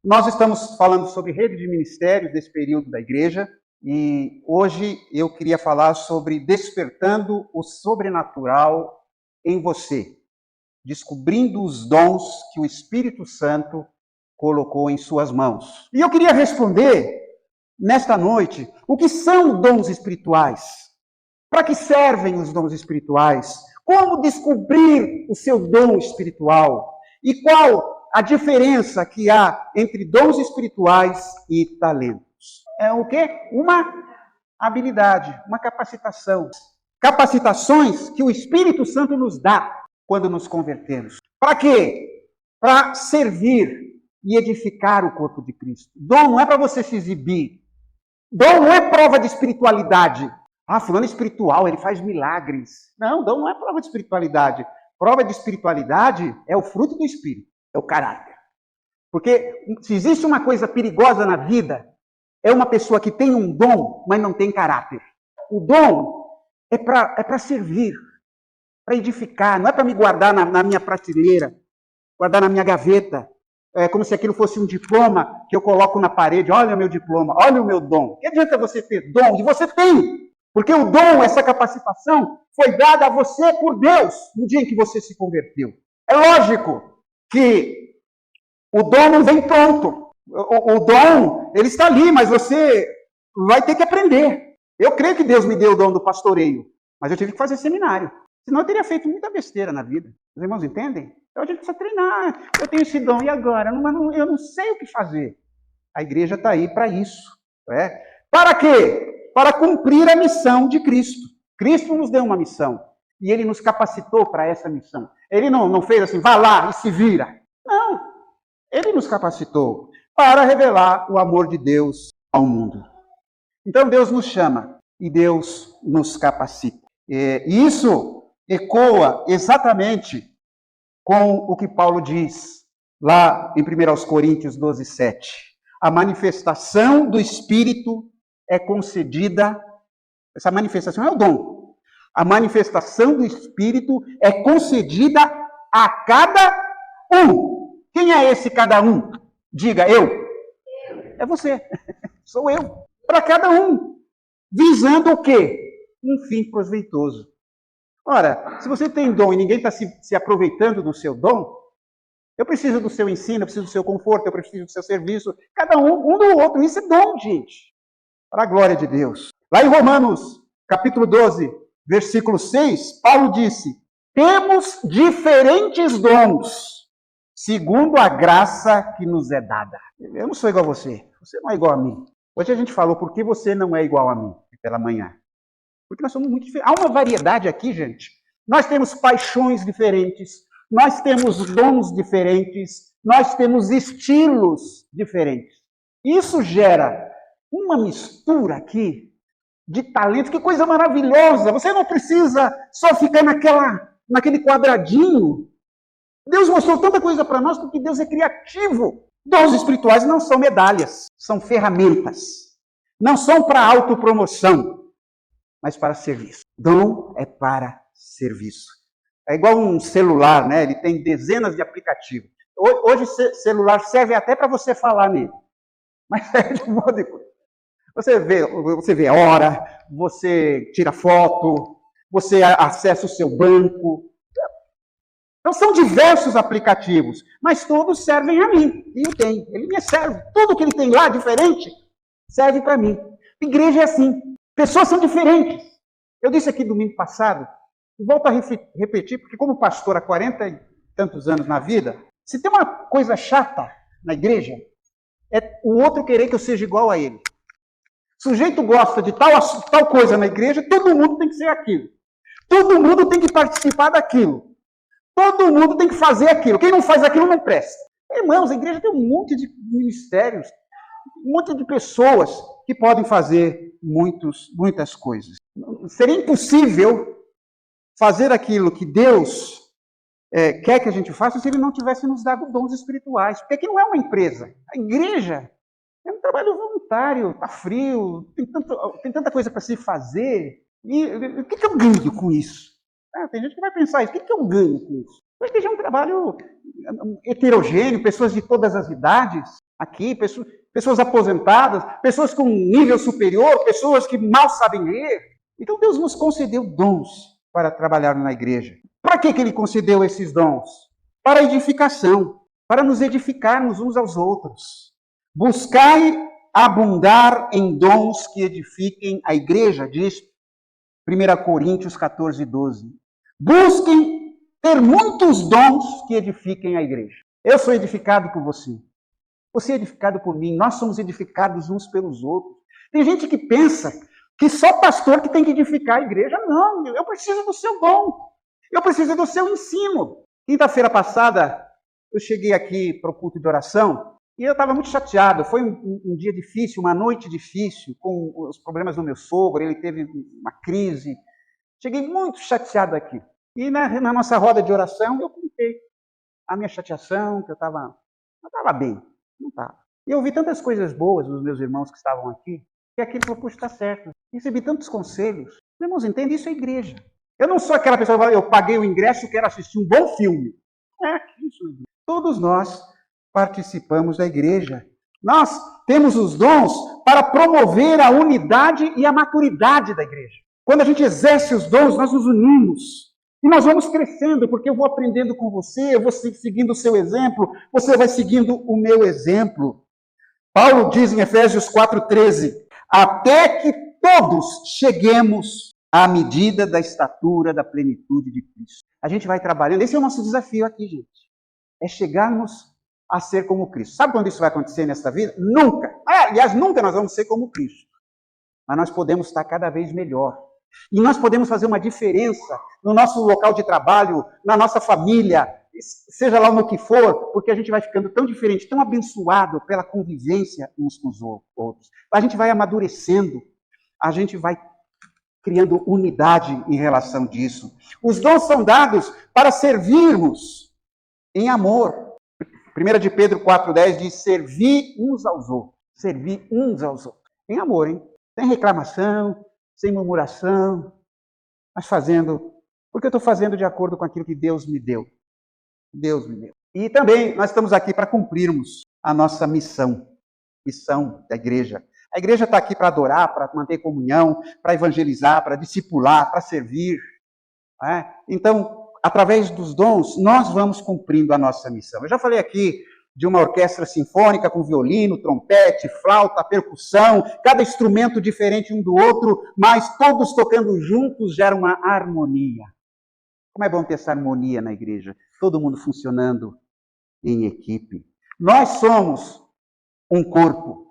Nós estamos falando sobre rede de ministérios desse período da igreja e hoje eu queria falar sobre despertando o sobrenatural em você, descobrindo os dons que o Espírito Santo colocou em suas mãos. E eu queria responder nesta noite o que são dons espirituais, para que servem os dons espirituais, como descobrir o seu dom espiritual e qual a diferença que há entre dons espirituais e talentos. É o quê? Uma habilidade, uma capacitação. Capacitações que o Espírito Santo nos dá quando nos convertemos. Para quê? Para servir e edificar o corpo de Cristo. Dom não é para você se exibir. Dom não é prova de espiritualidade. Ah, fulano é espiritual, ele faz milagres. Não, dom não é prova de espiritualidade. Prova de espiritualidade é o fruto do Espírito. É o caráter. Porque se existe uma coisa perigosa na vida, é uma pessoa que tem um dom, mas não tem caráter. O dom é para servir, para edificar, não é para me guardar na minha prateleira, guardar na minha gaveta. É como se aquilo fosse um diploma que eu coloco na parede. Olha o meu diploma, olha o meu dom. Que adianta você ter dom? E você tem. Porque o dom, essa capacitação, foi dada a você por Deus no dia em que você se converteu. É lógico que o dom não vem pronto. O dom, ele está ali, mas você vai ter que aprender. Eu creio que Deus me deu o dom do pastoreio, mas eu tive que fazer seminário. Senão eu teria feito muita besteira na vida. Os irmãos entendem? Então a gente precisa treinar. Eu tenho esse dom, e agora? Eu não sei o que fazer. A igreja está aí para isso. Para quê? Para cumprir a missão de Cristo. Cristo nos deu uma missão. E ele nos capacitou para essa missão. Ele não fez assim, vá lá e se vira. Não. Ele nos capacitou para revelar o amor de Deus ao mundo. Então Deus nos chama e Deus nos capacita. E isso ecoa exatamente com o que Paulo diz lá em 1 Coríntios 12, 7. A manifestação do Espírito é concedida, essa manifestação é o dom. A manifestação do Espírito é concedida a cada um. Quem é esse cada um? Diga, eu. É você. Sou eu. Para cada um. Visando o quê? Um fim proveitoso. Ora, se você tem dom e ninguém está se aproveitando do seu dom, eu preciso do seu ensino, eu preciso do seu conforto, eu preciso do seu serviço. Cada um do outro. Isso é dom, gente. Para a glória de Deus. Lá em Romanos, capítulo 12, versículo 6, Paulo disse: temos diferentes dons, segundo a graça que nos é dada. Eu não sou igual a você. Você não é igual a mim. Hoje a gente falou por que você não é igual a mim pela manhã. Porque nós somos muito diferentes. Há uma variedade aqui, gente. Nós temos paixões diferentes, nós temos dons diferentes, nós temos estilos diferentes. Isso gera uma mistura aqui de talentos. Que coisa maravilhosa. Você não precisa só ficar naquele quadradinho. Deus mostrou tanta coisa para nós porque Deus é criativo. Dons espirituais não são medalhas, são ferramentas. Não são para autopromoção, mas para serviço. Dom é para serviço. É igual um celular, né? Ele tem dezenas de aplicativos. Hoje celular serve até para você falar nele. Mas serve de um monte de coisa. Você vê a hora, você tira foto, você acessa o seu banco. Então são diversos aplicativos, mas todos servem a mim. E eu tenho. Ele me serve. Tudo que ele tem lá diferente serve para mim. Igreja é assim. Pessoas são diferentes. Eu disse aqui domingo passado, e volto a repetir, porque como pastor há 40 e tantos anos na vida, se tem uma coisa chata na igreja, é o outro querer que eu seja igual a ele. O sujeito gosta de tal coisa na igreja, todo mundo tem que ser aquilo. Todo mundo tem que participar daquilo. Todo mundo tem que fazer aquilo. Quem não faz aquilo não presta. Irmãos, a igreja tem um monte de ministérios, um monte de pessoas que podem fazer muitas coisas. Seria impossível fazer aquilo que Deus quer que a gente faça se Ele não tivesse nos dado dons espirituais. Porque aqui não é uma empresa. A igreja é um trabalho voluntário, está frio, tem tanta coisa para se fazer. E o que eu ganho com isso? Tem gente que vai pensar isso. O que eu ganho com isso? A igreja é um trabalho heterogêneo, pessoas de todas as idades. aqui, pessoas aposentadas, pessoas com nível superior, pessoas que mal sabem ler. Então Deus nos concedeu dons para trabalhar na igreja. Para que Ele concedeu esses dons? Para edificação, para nos edificarmos uns aos outros. Buscai abundar em dons que edifiquem a igreja, diz 1 Coríntios 14, 12. Busquem ter muitos dons que edifiquem a igreja. Eu sou edificado por você. Você é edificado por mim. Nós somos edificados uns pelos outros. Tem gente que pensa que só pastor que tem que edificar a igreja. Não, eu preciso do seu dom. Eu preciso do seu ensino. Quinta-feira passada, eu cheguei aqui para o culto de oração e eu estava muito chateado. Foi um dia difícil, uma noite difícil, com os problemas do meu sogro. Ele teve uma crise. Cheguei muito chateado aqui. E na nossa roda de oração, eu contei a minha chateação, que eu estava bem. Não estava. E eu ouvi tantas coisas boas dos meus irmãos que estavam aqui, que aquilo falou, puxa, está certo. Recebi tantos conselhos. Os irmãos entendem, isso é igreja. Eu não sou aquela pessoa que fala, eu paguei o ingresso e quero assistir um bom filme. Isso é igreja. Todos nós participamos da igreja. Nós temos os dons para promover a unidade e a maturidade da igreja. Quando a gente exerce os dons, nós nos unimos. E nós vamos crescendo, porque eu vou aprendendo com você, eu vou seguindo o seu exemplo, você vai seguindo o meu exemplo. Paulo diz em Efésios 4,13, até que todos cheguemos à medida da estatura da plenitude de Cristo. A gente vai trabalhando, esse é o nosso desafio aqui, gente. É chegarmos a ser como Cristo. Sabe quando isso vai acontecer nesta vida? Nunca. Aliás, nunca nós vamos ser como Cristo. Mas nós podemos estar cada vez melhor. E nós podemos fazer uma diferença no nosso local de trabalho, na nossa família, seja lá no que for, porque a gente vai ficando tão diferente, tão abençoado pela convivência uns com os outros. A gente vai amadurecendo, a gente vai criando unidade em relação disso. Os dons são dados para servirmos em amor. 1 de Pedro 4,10 diz, servir uns aos outros. Servir uns aos outros. Em amor, hein? Sem reclamação, sem murmuração, mas fazendo, porque eu estou fazendo de acordo com aquilo que Deus me deu. Deus me deu. E também nós estamos aqui para cumprirmos a nossa missão da igreja. A igreja está aqui para adorar, para manter comunhão, para evangelizar, para discipular, para servir. Então, através dos dons, nós vamos cumprindo a nossa missão. Eu já falei aqui de uma orquestra sinfônica com violino, trompete, flauta, percussão, cada instrumento diferente um do outro, mas todos tocando juntos gera uma harmonia. Como é bom ter essa harmonia na igreja, todo mundo funcionando em equipe. Nós somos um corpo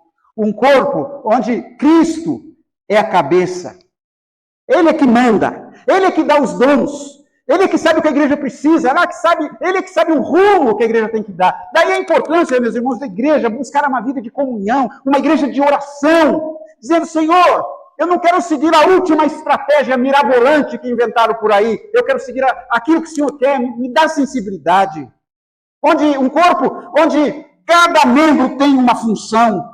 onde Cristo é a cabeça. Ele é que manda, Ele é que dá os dons. Ele é que sabe o que a igreja precisa, ele é que sabe o rumo que a igreja tem que dar. Daí a importância, meus irmãos, da igreja, buscar uma vida de comunhão, uma igreja de oração, dizendo, Senhor, eu não quero seguir a última estratégia mirabolante que inventaram por aí, eu quero seguir aquilo que o Senhor quer, me dá sensibilidade. Um corpo onde cada membro tem uma função,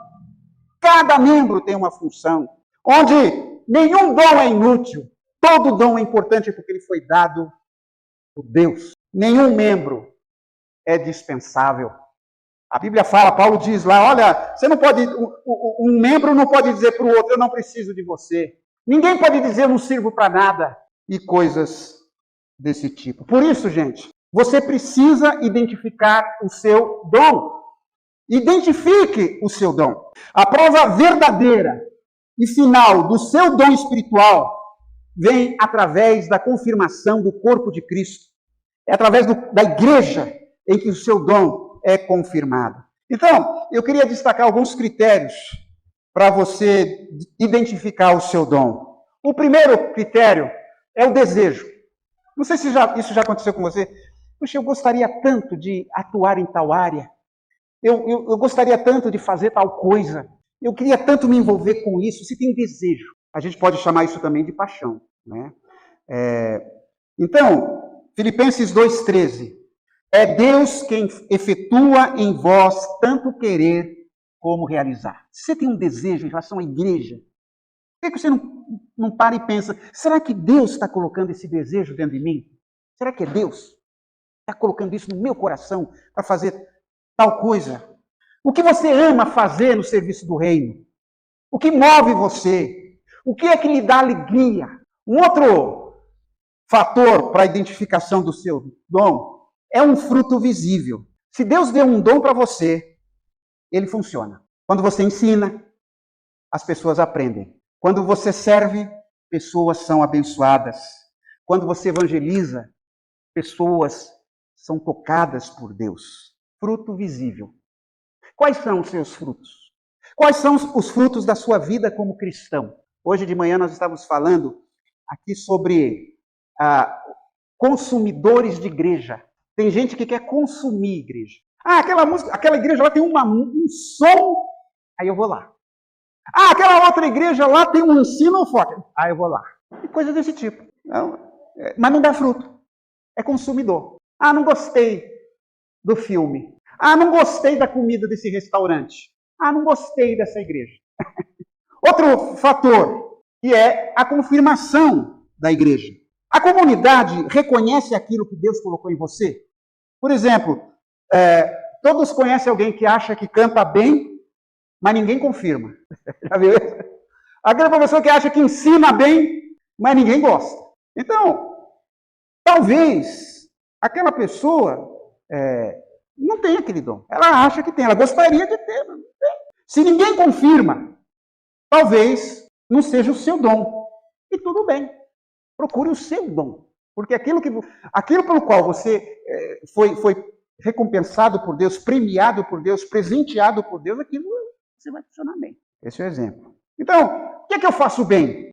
onde nenhum dom é inútil, todo dom é importante porque ele foi dado por Deus. Nenhum membro é dispensável. A Bíblia fala, Paulo diz lá, olha, você não pode, um membro não pode dizer para o outro, eu não preciso de você. Ninguém pode dizer, eu não sirvo para nada. E coisas desse tipo. Por isso, gente, você precisa identificar o seu dom. Identifique o seu dom. A prova verdadeira e final do seu dom espiritual vem através da confirmação do corpo de Cristo. É através da igreja em que o seu dom é confirmado. Então, eu queria destacar alguns critérios para você identificar o seu dom. O primeiro critério é o desejo. Não sei se isso já aconteceu com você. Puxa, eu gostaria tanto de atuar em tal área. Eu gostaria tanto de fazer tal coisa. Eu queria tanto me envolver com isso. Você tem desejo. A gente pode chamar isso também de paixão. Né? Então, Filipenses 2,13. É Deus quem efetua em vós tanto querer como realizar. Se você tem um desejo em relação à igreja, por que você não para e pensa, será que Deus está colocando esse desejo dentro de mim? Será que é Deus? Está colocando isso no meu coração para fazer tal coisa? O que você ama fazer no serviço do reino? O que move você? O que é que lhe dá alegria? Um outro fator para a identificação do seu dom é um fruto visível. Se Deus deu um dom para você, ele funciona. Quando você ensina, as pessoas aprendem. Quando você serve, pessoas são abençoadas. Quando você evangeliza, pessoas são tocadas por Deus. Fruto visível. Quais são os seus frutos? Quais são os frutos da sua vida como cristão? Hoje de manhã nós estávamos falando aqui sobre consumidores de igreja. Tem gente que quer consumir igreja. Aquela música, aquela igreja lá tem um som, aí eu vou lá. Aquela outra igreja lá tem um ensino forte, aí eu vou lá. E coisas desse tipo. Mas não dá fruto. É consumidor. Não gostei do filme. Não gostei da comida desse restaurante. Não gostei dessa igreja. Outro fator, que é a confirmação da igreja. A comunidade reconhece aquilo que Deus colocou em você? Por exemplo, todos conhecem alguém que acha que canta bem, mas ninguém confirma. Já viu isso? Aquele professor que acha que ensina bem, mas ninguém gosta. Então, talvez aquela pessoa não tenha aquele dom. Ela acha que tem, ela gostaria de ter, mas não tem. Se ninguém confirma, talvez não seja o seu dom. E tudo bem. Procure o seu dom. Porque aquilo pelo qual você foi recompensado por Deus, premiado por Deus, presenteado por Deus, aquilo você vai funcionar bem. Esse é o exemplo. Então, o que é que eu faço bem?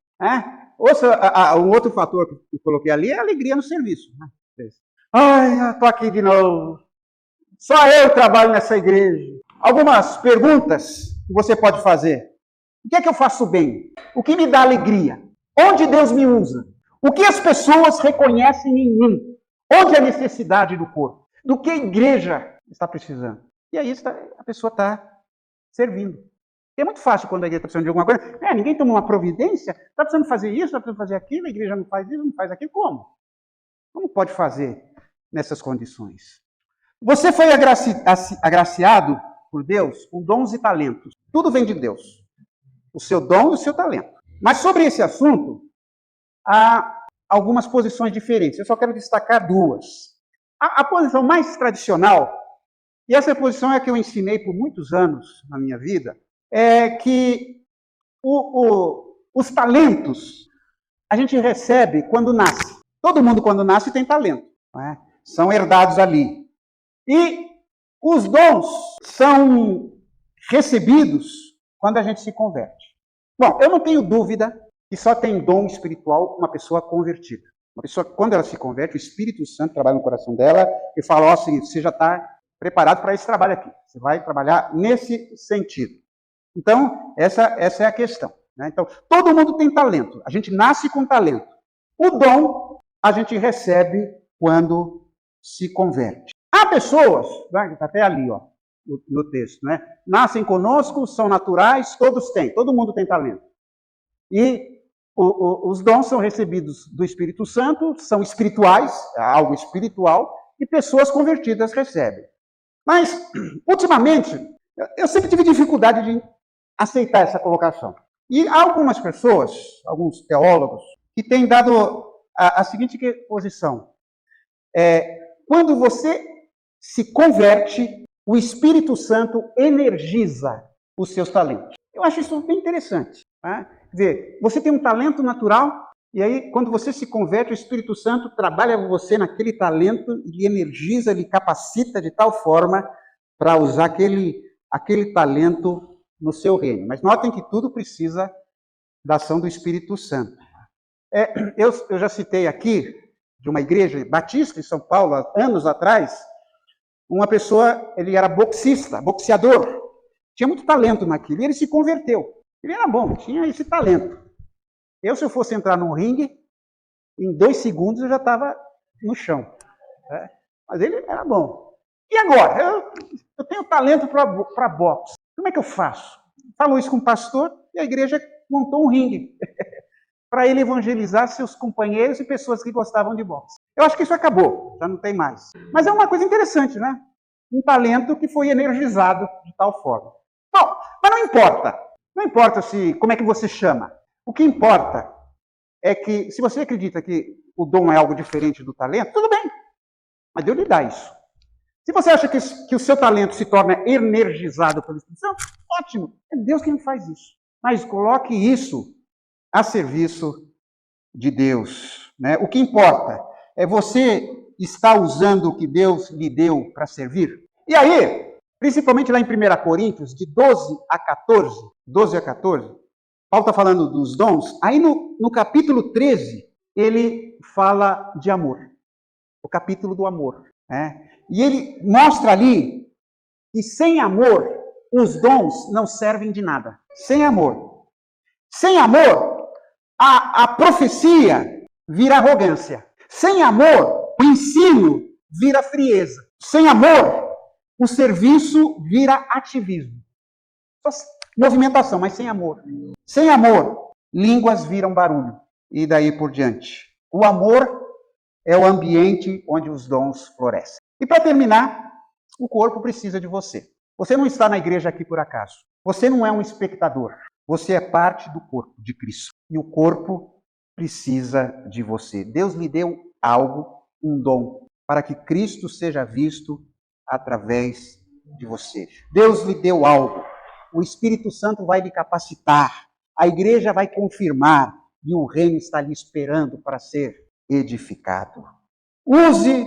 Ouça, um outro fator que eu coloquei ali é a alegria no serviço. Estou aqui de novo. Só eu trabalho nessa igreja. Algumas perguntas que você pode fazer. O que é que eu faço bem? O que me dá alegria? Onde Deus me usa? O que as pessoas reconhecem em mim? Onde é a necessidade do corpo? Do que a igreja está precisando? E aí a pessoa está servindo. É muito fácil quando a igreja está precisando de alguma coisa. Ninguém toma uma providência, está precisando fazer isso, está precisando fazer aquilo, a igreja não faz isso, não faz aquilo. Como? Como pode fazer nessas condições? Você foi agraciado por Deus com dons e talentos. Tudo vem de Deus. O seu dom e o seu talento. Mas sobre esse assunto, há algumas posições diferentes. Eu só quero destacar duas. A posição mais tradicional, e essa posição é a que eu ensinei por muitos anos na minha vida, é que os talentos a gente recebe quando nasce. Todo mundo, quando nasce, tem talento. Não é? São herdados ali. E os dons são recebidos quando a gente se converte. Bom, eu não tenho dúvida que só tem dom espiritual uma pessoa convertida. Uma pessoa, quando ela se converte, o Espírito Santo trabalha no coração dela e fala, seguinte, você já está preparado para esse trabalho aqui. Você vai trabalhar nesse sentido. Então, essa é a questão. Né? Então, todo mundo tem talento. A gente nasce com talento. O dom a gente recebe quando se converte. Há pessoas, está até ali, no texto, né? Nascem conosco, são naturais, todos têm, todo mundo tem talento. E os dons são recebidos do Espírito Santo, são espirituais, é algo espiritual, e pessoas convertidas recebem. Mas, ultimamente, eu sempre tive dificuldade de aceitar essa colocação. E há algumas pessoas, alguns teólogos, que têm dado a seguinte posição. Quando você se converte, o Espírito Santo energiza os seus talentos. Eu acho isso bem interessante. Tá? Quer dizer, você tem um talento natural, e aí, quando você se converte, o Espírito Santo trabalha com você naquele talento, lhe energiza, lhe capacita de tal forma para usar aquele talento no seu reino. Mas notem que tudo precisa da ação do Espírito Santo. Eu já citei aqui, de uma igreja batista em São Paulo, há anos atrás, uma pessoa, ele era boxeador, tinha muito talento naquilo, e ele se converteu. Ele era bom, tinha esse talento. Se eu fosse entrar num ringue, em 2 segundos eu já estava no chão. Né? Mas ele era bom. E agora? Eu tenho talento para boxe. Como é que eu faço? Falou isso com o pastor e a igreja montou um ringue para ele evangelizar seus companheiros e pessoas que gostavam de boxe. Eu acho que isso acabou, já não tem mais. Mas é uma coisa interessante, né? um talento que foi energizado de tal forma. Bom, mas não importa. Não importa como é que você chama. O que importa é que, se você acredita que o dom é algo diferente do talento, tudo bem. Mas Deus lhe dá isso. Se você acha que o seu talento se torna energizado pela Espírito Santo, ótimo. É Deus quem faz isso. Mas coloque isso a serviço de Deus. Né? O que importa é você estar usando o que Deus lhe deu para servir. E aí, principalmente lá em 1 Coríntios, de 12 a 14, Paulo está falando dos dons. Aí no capítulo 13, ele fala de amor. O capítulo do amor. Né? E ele mostra ali que sem amor, os dons não servem de nada. Sem amor. Sem amor, a profecia vira arrogância. Sem amor, o ensino vira frieza. Sem amor, o serviço vira ativismo. Movimentação, mas sem amor. Sem amor, línguas viram barulho. E daí por diante. O amor é o ambiente onde os dons florescem. E para terminar, o corpo precisa de você. Você não está na igreja aqui por acaso. Você não é um espectador. Você é parte do corpo de Cristo. E o corpo precisa de você. Deus lhe deu algo, um dom, para que Cristo seja visto através de você. Deus lhe deu algo. O Espírito Santo vai lhe capacitar. A igreja vai confirmar. E o reino está lhe esperando para ser edificado. Use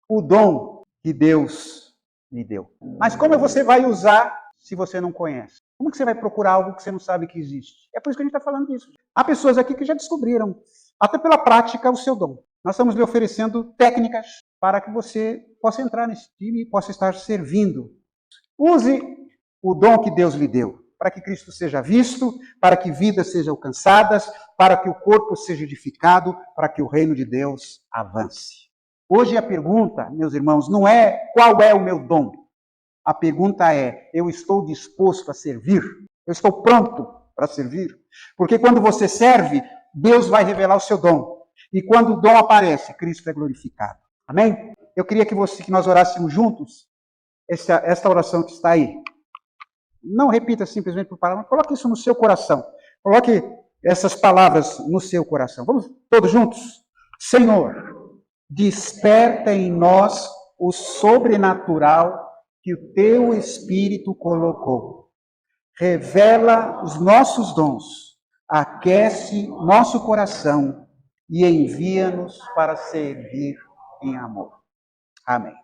o dom que Deus lhe deu. Mas como você vai usar se você não conhece? Como que você vai procurar algo que você não sabe que existe? É por isso que a gente está falando disso. Há pessoas aqui que já descobriram, até pela prática, o seu dom. Nós estamos lhe oferecendo técnicas para que você possa entrar nesse time e possa estar servindo. Use o dom que Deus lhe deu, para que Cristo seja visto, para que vidas sejam alcançadas, para que o corpo seja edificado, para que o reino de Deus avance. Hoje a pergunta, meus irmãos, não é qual é o meu dom. A pergunta é, eu estou disposto a servir? Eu estou pronto para servir? Porque quando você serve, Deus vai revelar o seu dom. E quando o dom aparece, Cristo é glorificado. Amém? Eu queria que nós orássemos juntos esta oração que está aí. Não repita simplesmente por palavra, coloque isso no seu coração. Coloque essas palavras no seu coração. Vamos todos juntos? Senhor, desperta em nós o sobrenatural que o teu Espírito colocou. Revela os nossos dons, aquece nosso coração e envia-nos para servir em amor. Amém.